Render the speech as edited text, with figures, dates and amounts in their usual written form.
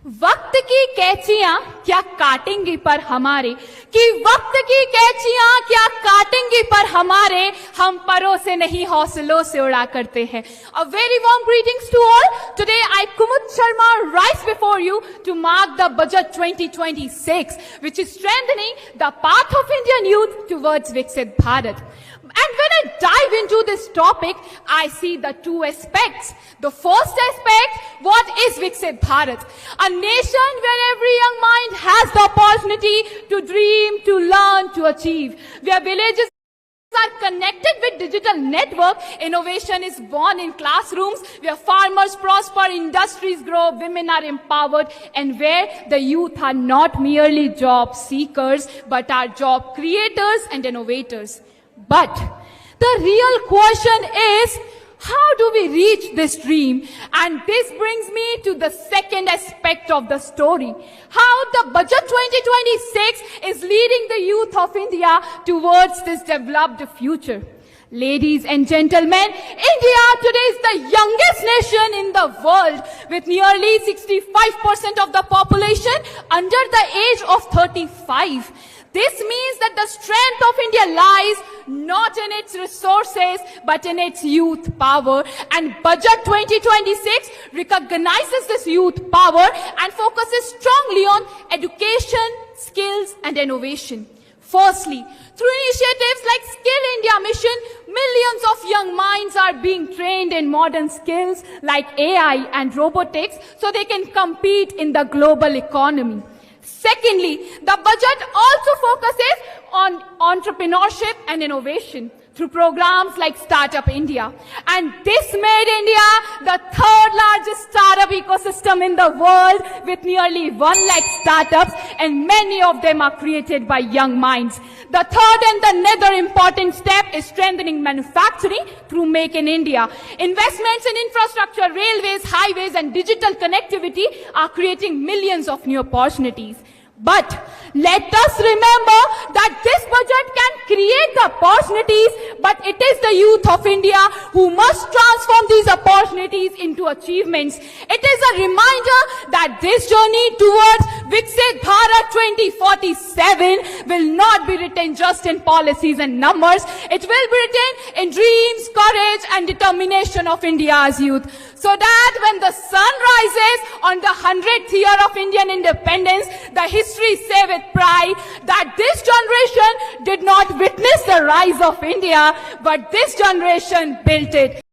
वक्त की कैचियां क्या काटेंगी पर हमारे, कि वक्त की कैचियां क्या काटेंगी पर हमारे, हम परों से नहीं हौसलों से उड़ा करते हैं। A very warm greetings to all. Today I, Kumud Sharma, rise before you to mark the budget 2026, which is strengthening the path of Indian youth towards Viksit Bharat. And when I dive into this topic, I see the two aspects. The first aspect, what is Viksit Bharat? A nation where every young mind has the opportunity to dream, to learn, to achieve. Where villages are connected with digital network, innovation is born in classrooms, where farmers prosper, industries grow, women are empowered, and where the youth are not merely job seekers, but are job creators and innovators. But the real question is, how do we reach this dream? And this brings me to the second aspect of the story. How the budget 2026 is leading the youth of India towards this developed future. Ladies and gentlemen, India today is the youngest nation in the world, with nearly 65% of the population under the age of 35. This means that the strength of India lies not in its resources, but in its youth power. And Budget 2026 recognizes this youth power and focuses strongly on education, skills, and innovation. Firstly, through initiatives like Skill India Mission, millions of young minds are being trained in modern skills like AI and robotics so they can compete in the global economy. Secondly, the budget also focuses on entrepreneurship and innovation through programs like Startup India. And this made India the third largest startup ecosystem in the world, with nearly 1 lakh startups, and many of them are created by young minds. The third and another important step is strengthening manufacturing through Make in India. Investments in infrastructure, railways, highways, and digital connectivity are creating millions of new opportunities. But let us remember that this budget can create the opportunities, but it is the youth of India who must transform these opportunities into achievements. It is a reminder that this journey towards Viksit Bharat 2047 will not be written just in policies and numbers. It will be written in dreams, courage, and determination of India's youth. So that when the sun rises on the 100th year of Indian independence, the history say with pride that this generation did not witness the rise of India, but this generation built it.